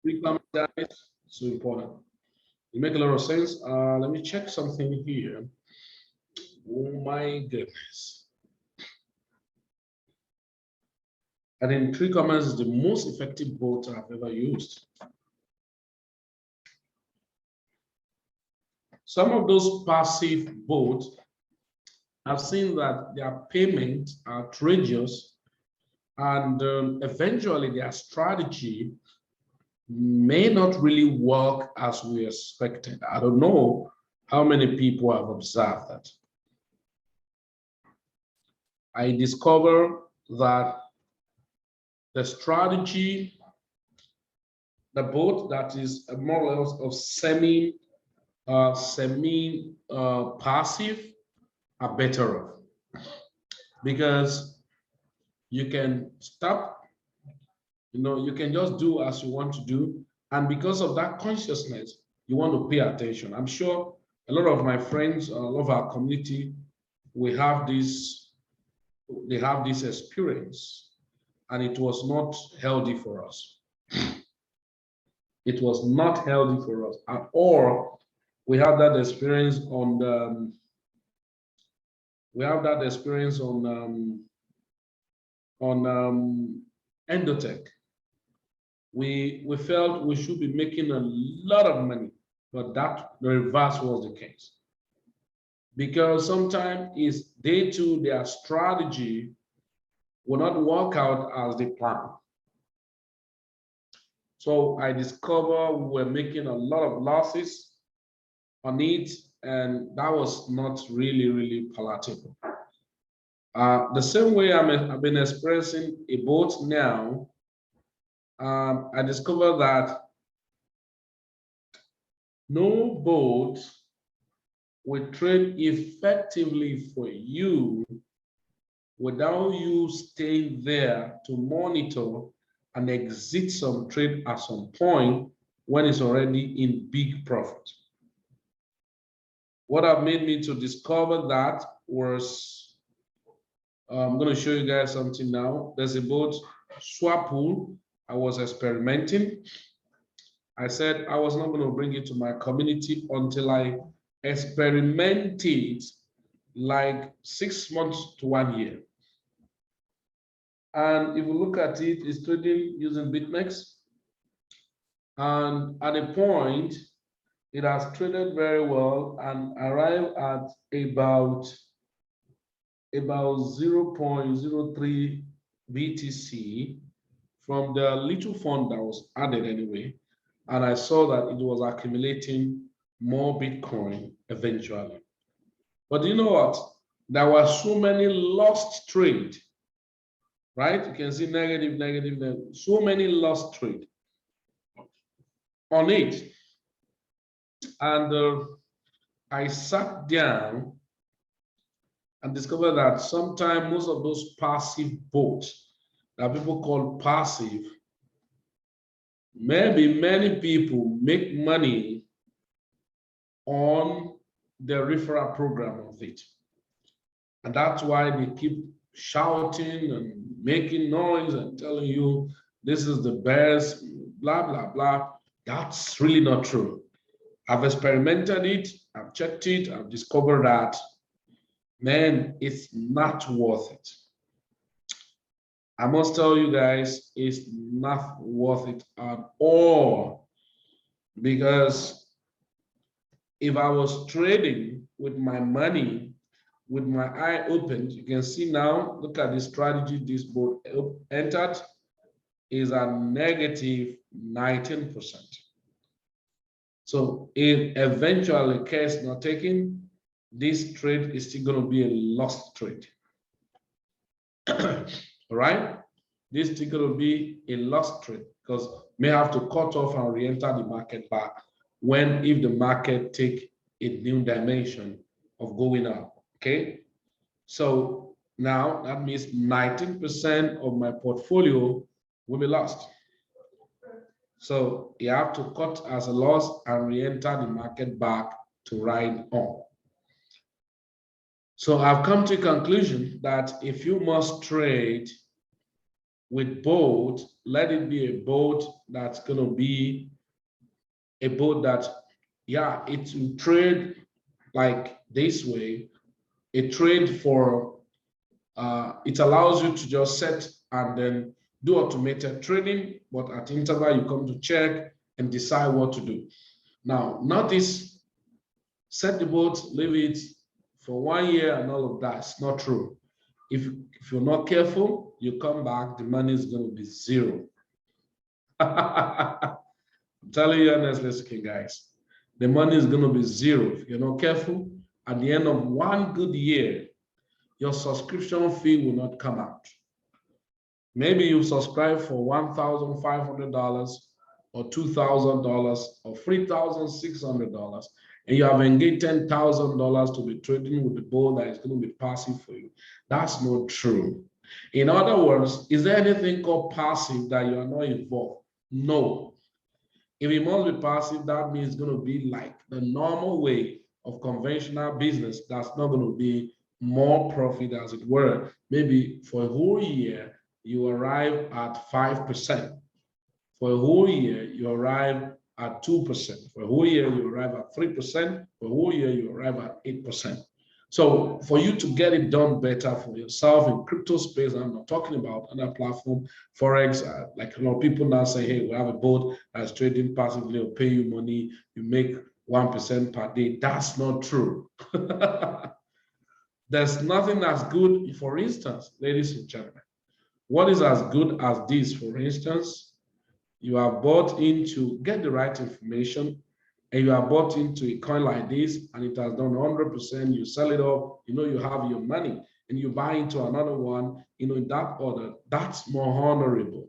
Pre-comment, guys, so important. It makes a lot of sense. Let me check something here. Oh my goodness. I think pre-comments is the most effective bot I've ever used. Some of those passive bots, I've seen that their payments are outrageous, and eventually their strategy may not really work as we expected. I don't know how many people have observed that. I discovered that the strategy, the bot that is more or less of passive are better off, because you can stop, you can just do as you want to do, and because of that consciousness, you want to pay attention. I'm sure a lot of my friends, a lot of our community, they have this experience, and it was not healthy for us. It was not healthy for us at all. We have that experience on the, Endotech. We felt we should be making a lot of money, but the reverse was the case. Because sometimes it's day two, their strategy will not work out as they plan. So I discovered we were making a lot of losses on it, and that was not really palatable. The same way I've been expressing a bot now, I discovered that no bot will trade effectively for you without you staying there to monitor and exit some trade at some point when it's already in big profit. What have made me to discover that was, I'm going to show you guys something now. There's a bot, Swappool. I was experimenting. I said I was not going to bring it to my community until I experimented like 6 months to 1 year. And if you look at it, it's trading using BitMEX. And at a point, it has traded very well and arrived at about 0.03 BTC from the little fund that was added anyway. And I saw that it was accumulating more Bitcoin eventually. But you know what? There were so many lost trades, right? You can see negative, so many lost trades on it. And I sat down and discovered that sometimes most of those passive bots that people call passive, maybe many people make money on the referral program of it. And that's why they keep shouting and making noise and telling you this is the best, blah, blah, blah. That's really not true. I've experimented it, I've checked it, I've discovered that, man, it's not worth it. I must tell you guys, it's not worth it at all. Because if I was trading with my money, with my eye opened, you can see now, look at the strategy this board entered, is a negative 19%. So if eventually case not taken, this trade is still going to be a lost trade. All right? This is still going to be a lost trade because may have to cut off and re-enter the market back if the market take a new dimension of going up. Okay? So now that means 19% of my portfolio will be lost. So you have to cut as a loss and re-enter the market back to ride on. So I've come to a conclusion that if you must trade with boat, let it be a boat that's going to be a boat that, yeah, it will trade like this way. A trade for, it allows you to just set and then do automated trading, but at interval you come to check and decide what to do. Now, notice, set the boat, leave it for 1 year and all of that. It's not true. If you're not careful, you come back, the money is going to be zero. I'm telling you honestly speaking, guys, the money is going to be zero if you're not careful. At the end of 1 good year, your subscription fee will not come out. Maybe you subscribe for $1,500 or $2,000 or $3,600, and you have engaged $10,000 to be trading with the boat that is going to be passive for you. That's not true. In other words, is there anything called passive that you are not involved? No. If it must be passive, that means it's going to be like the normal way of conventional business. That's not going to be more profit, as it were. Maybe for a whole year, you arrive at 5%. For a whole year, you arrive at 2%. For a whole year, you arrive at 3%. For a whole year, you arrive at 8%. So for you to get it done better for yourself in crypto space, I'm not talking about other platform, Forex, like a lot of people now say, hey, we have a boat that's trading passively, will pay you money, you make 1% per day. That's not true. There's nothing as good, for instance, ladies and gentlemen. What is as good as this, for instance? You are bought in to get the right information, and you are bought into a coin like this, and it has done 100%, you sell it off, you know you have your money, and you buy into another one, you know, in that order. That's more honorable.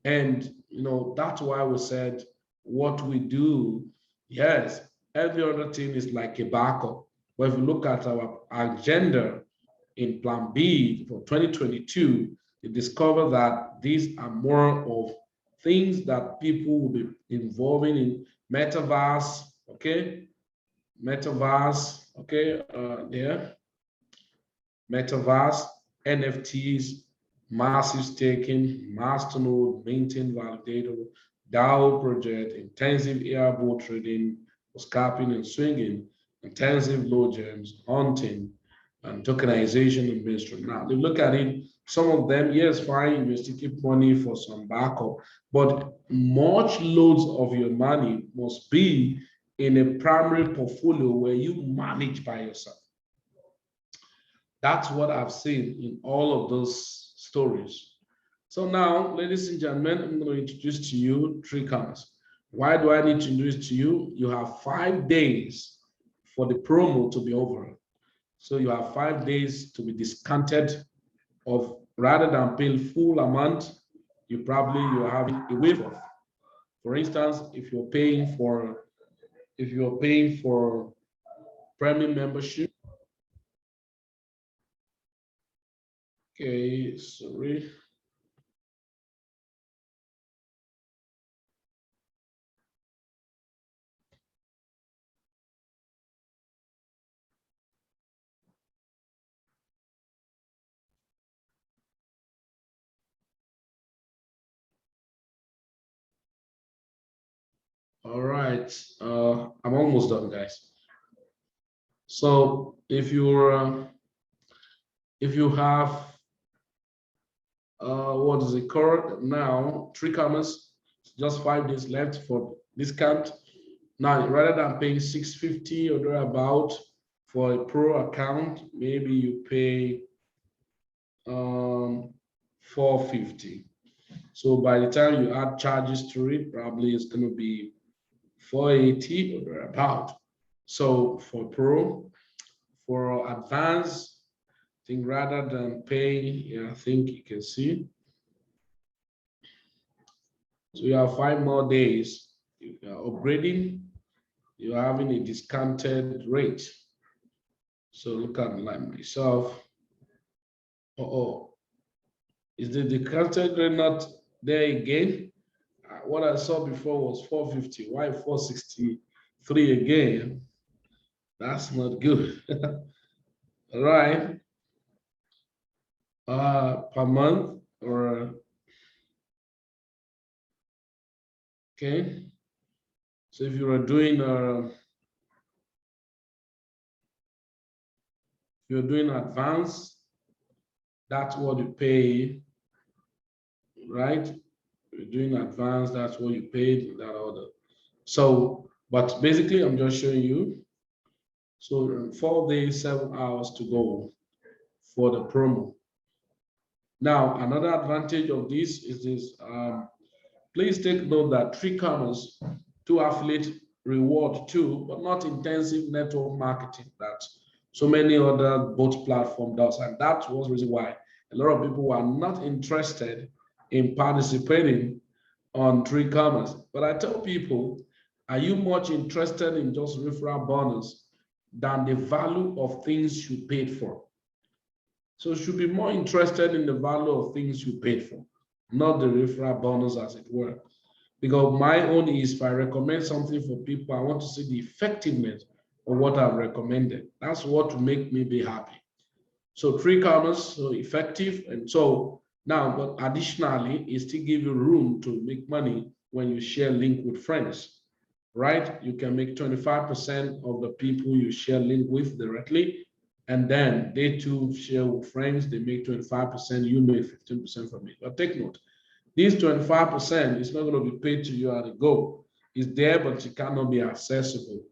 And, you know, that's why we said what we do, yes, every other thing is like a backup. But if you look at our agenda in Plan B for 2022, you discover that these are more of things that people will be involving in. Metaverse, okay? Metaverse, okay, there. Metaverse, NFTs, massive staking, Masternode, Minting&Validator, DAO project, intensive AI board trading, scalping and swinging, intensive low gems, hunting, and tokenization and mainstream. Now, you look at it, some of them, yes, fine, you still keep money for some backup, but much loads of your money must be in a primary portfolio where you manage by yourself. That's what I've seen in all of those stories. So now, ladies and gentlemen, I'm going to introduce to you three commas. Why do I need to introduce to you? You have 5 days for the promo to be over. So you have 5 days to be discounted of, rather than paying full amount, you're having a waiver. For instance, if you're paying for premium membership, okay, sorry. All right, I'm almost done, guys. So if you have what is it called now, 3 commas, just 5 days left for discount. Now, rather than paying $650 or thereabout for a pro account, maybe you pay $450. So by the time you add charges to it, probably it's going to be $480 or thereabout. So for pro, for advanced, I think rather than paying, yeah, I think you can see. So you have 5 more days. You are upgrading, you're having a discounted rate. So look at like myself. Is the discounted rate not there again? What I saw before was 450. Why 463 again? That's not good. All right. Per month or Okay. So if you are doing you're doing advanced, that's what you pay, right? You're doing advanced, that's what you paid in that order. So, but basically, I'm just showing you. So 4 days, 7 hours to go for the promo. Now, another advantage of this is this. Please take note that TreeCommerce do affiliate reward too, but not intensive network marketing that so many other bot platform does. And that was the reason why a lot of people were not interested in participating on TreeCommerce. But I tell people, are you much interested in just referral bonus than the value of things you paid for? So you should be more interested in the value of things you paid for, not the referral bonus, as it were. Because my own is, if I recommend something for people, I want to see the effectiveness of what I've recommended. That's what will make me be happy. So TreeCommerce, so effective. And so now, but additionally, it still give you room to make money when you share link with friends, right? You can make 25% of the people you share link with directly, and then they too share with friends, they make 25%, you make 15% from it. But take note, this 25% is not going to be paid to you at a go. It's there, but it cannot be accessible.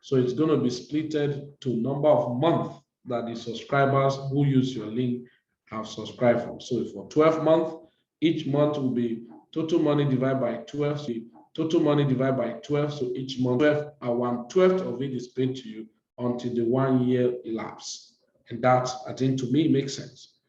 So it's going to be splitted to number of months that the subscribers who use your link have subscribed for. So for 12 months, each month will be total money divided by 12. So total money divided by 12. So each month, 12 and 1/12 of it is paid to you until the 1 year elapses. And that, I think, to me, makes sense.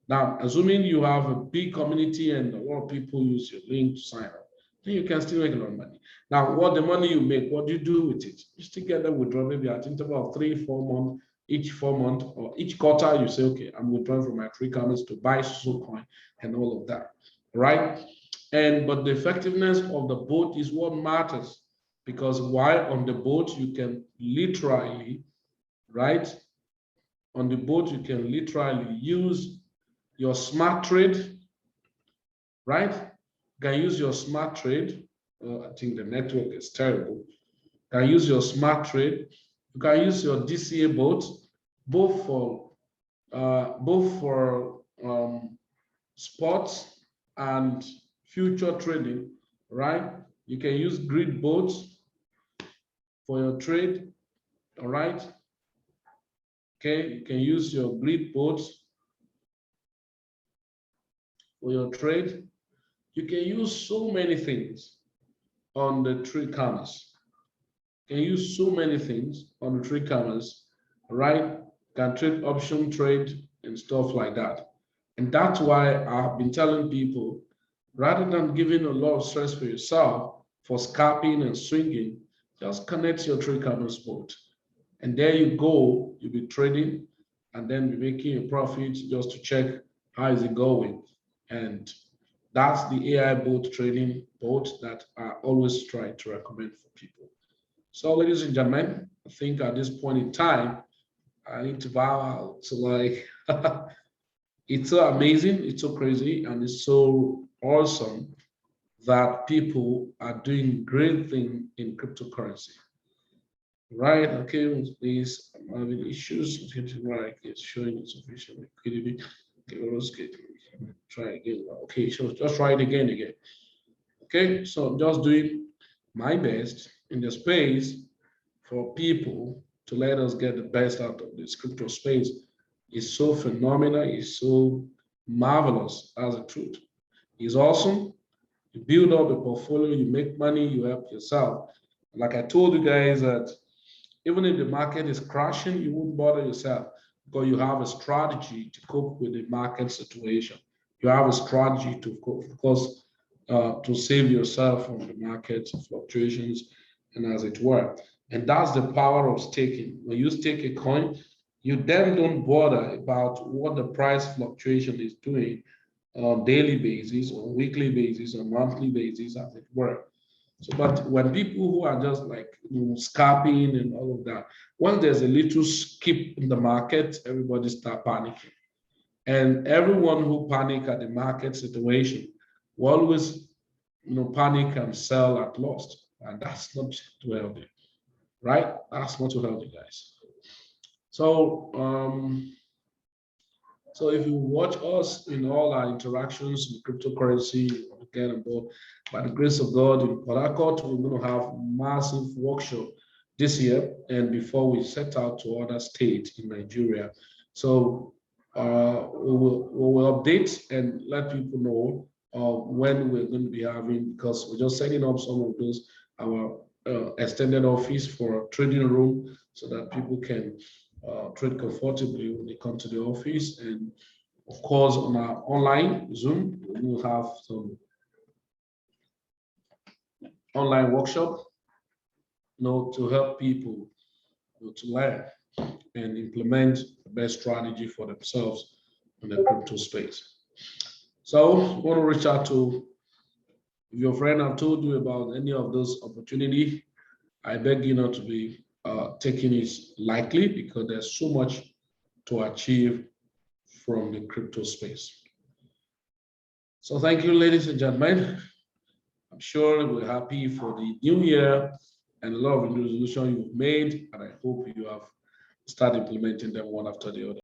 Now, assuming you have a big community and a lot of people use your link to sign up, then you can still make a lot of money. Now, what the money you make, what do you do with it? You still get that withdrawal maybe at interval of 3, 4 months, each 4 months, or each quarter, you say, okay, I'm withdrawing from my TreeCommerce to buy so coin and all of that, right? But the effectiveness of the boat is what matters, because while on the boat, you can literally, right? On the boat, you can literally use your smart trade, right? You can use your smart trade. I think the network is terrible. You can use your smart trade. You can use your DCA boat, both for sports and future trading, right? You can use grid boats for your trade, all right? Okay, you can use your grid boats for your trade. You can use so many things on the TreeCommerce. You can use so many things on the TreeCommerce, right? You can trade option trade and stuff like that. And that's why I've been telling people, rather than giving a lot of stress for yourself for scalping and swinging, just connect your TreeCommerce boat. And there you go, you'll be trading and then be making a profit just to check how is it going. And that's the AI boat trading boat that I always try to recommend for people. So, ladies and gentlemen, I think at this point in time, I need to bow out to like, it's so amazing, it's so crazy, and it's so awesome that people are doing great things in cryptocurrency. Right, okay, please, I'm having issues. It's getting right, it's showing insufficient liquidity. Okay, let's get try again. Okay, so just try it again. Okay, so I'm just doing my best in the space for people to let us get the best out of this crypto space. It's so phenomenal, it's so marvelous. That's the truth. It's awesome. You build up a portfolio, you make money, you help yourself. Like I told you guys that even if the market is crashing, you won't bother yourself because you have a strategy to cope with the market situation. You have a strategy to, of course, to save yourself from the market fluctuations and as it were. And that's the power of staking. When you stake a coin, you then don't bother about what the price fluctuation is doing on daily basis, on weekly basis, on monthly basis, as it were. So, but when people who are just like scalping and all of that, once there's a little skip in the market, everybody start panicking. And everyone who panic at the market situation will always panic and sell at loss, and that's not too healthy, right? That's not too healthy, guys. So so if you watch us in all our interactions with cryptocurrency, again, about by the grace of God in Port Harcourt, we're going to have massive workshop this year, and before we set out to other states in Nigeria. So we will update and let people know when we're going to be having, because we're just setting up some of those, our extended office for a trading room so that people can trade comfortably when they come to the office. And of course, on our online Zoom, we will have some online workshop, to help people to learn and implement the best strategy for themselves in the crypto space. So, I want to reach out to, if your friend have told you about any of those opportunity, I beg you not to be taking it lightly, because there's so much to achieve from the crypto space. So thank you, ladies and gentlemen. I'm sure we're happy for the new year and a lot of resolutions you've made, and I hope you have started implementing them one after the other.